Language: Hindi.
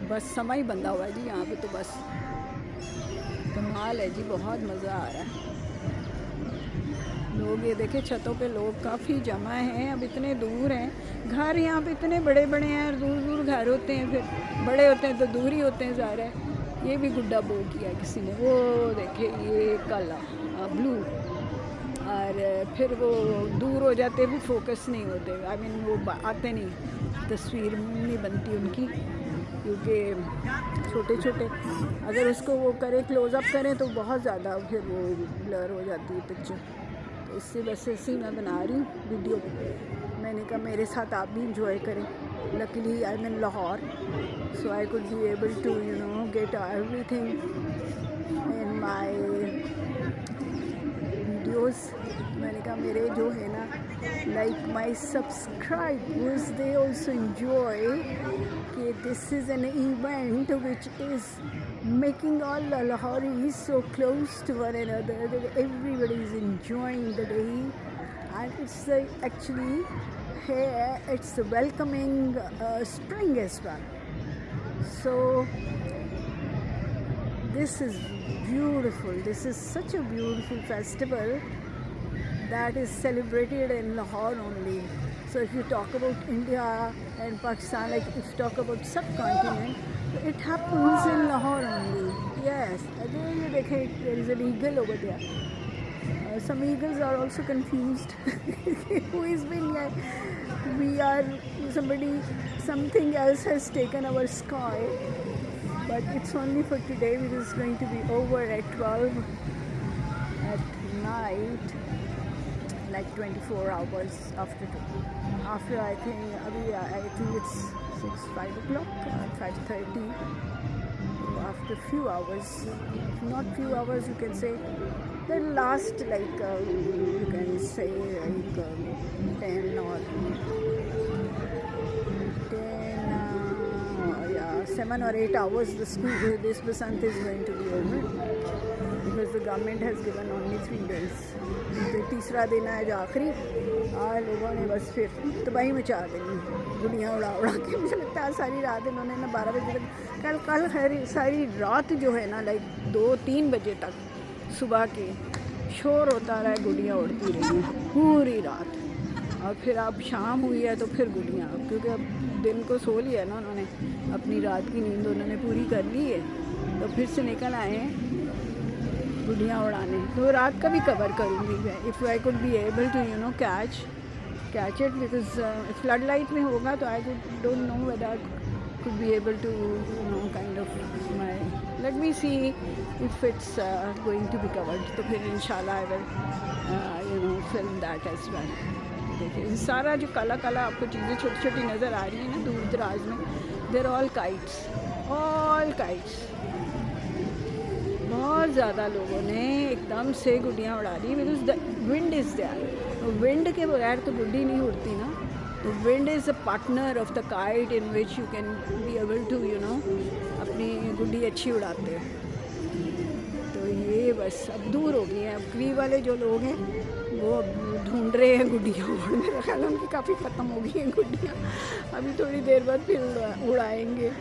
बस समय ही बंधा हुआ है जी यहाँ पे, तो बस कमाल है जी, बहुत मज़ा आ रहा है। लोग ये देखे छतों पे लोग काफ़ी जमा हैं। अब इतने दूर हैं घर, यहाँ पे इतने बड़े बड़े हैं और दूर दूर घर होते हैं, फिर बड़े होते हैं तो दूर ही होते हैं ज़ाहिर है। ये भी गुड्डा बो किया किसी ने, वो देखे ये काला ब्लू, और फिर वो दूर हो जाते भी फोकस नहीं होते, आई मीन वो आते नहीं, तस्वीर नहीं बनती उनकी, क्योंकि छोटे छोटे अगर उसको वो करें क्लोज़अप करें तो बहुत ज़्यादा फिर वो ब्लर हो जाती है पिक्चर। तो इससे बस ऐसे ही मैं बना रही हूँ वीडियो। मैंने कहा मेरे साथ आप भी इंजॉय करें। Luckily I mean Lahore, so I could be able to get everything in my videos. मैंने कहा मेरे जो है ना like my subscribers they also enjoy कि this is an event which is making all the Lahoris so close to one another that everybody is enjoying the day, and it's actually here it's welcoming spring as well. So this is beautiful. This is such a beautiful festival that is celebrated in Lahore only. So if you talk about India and Pakistan, like if you talk about subcontinent, it happens in Lahore only. Yes, again you dekhe there is an eagle over there. Some eagles are also confused. Who is being we are something else has taken our sky, but it's only for today. It is going to be over at 12 at night, like 24 hours after I think it's 5 o'clock, 5:30. After few hours, if not few hours, you can say the last like you can say like 10 or 7 or 8 hours. This Basant is going to be over because the government has given only 3 days. तो तीसरा दिन है जो आखिरी, और लोगों ने बस फिर तबाही मचा देनी, दुनिया उड़ा उड़ा के। मुझे लगता है सारी रात इन्होंने ना 12 बजे तक, कल सारी रात जो है ना लाइक 2-3 बजे तक सुबह के शोर होता रहा है, गुड़ियाँ उड़ती रही हैं पूरी रात। और फिर अब शाम हुई है तो फिर गुड़ियाँ, क्योंकि अब दिन को सो लिया ना उन्होंने, अपनी रात की नींद उन्होंने पूरी कर ली है, तो फिर से निकल आए हैं गुड़ियाँ उड़ाने। तो रात का भी कवर करूँगी मैं, if I could be able to catch it, because flood light में होगा तो I don't know whether I could be able to kind of my, let me see if it's going to be covered, तो फिर इंशाल्लाह I will film that as well. देखिए सारा जो काला काला आपको चीज़ें छोटी छोटी नज़र आ रही हैं ना दूर दराज में, देर ऑल काइट्स। बहुत ज़्यादा लोगों ने एकदम से गुड्डियाँ उड़ा दी, because the wind is there. Wind के बगैर तो गुड्डी नहीं उड़ती ना, तो wind is a partner of the kite in which you can be able to अपनी गुड्डी अच्छी उड़ाते हो। तो ये बस अब दूर हो गई हैं, अब क्वी वाले जो लोग हैं वो अब ढूंढ रहे हैं गुड्डियाँ, और मेरा ख्याल उनकी काफ़ी ख़त्म हो गई हैं गुड्डियाँ, अभी थोड़ी देर बाद फिर उड़ाएंगे।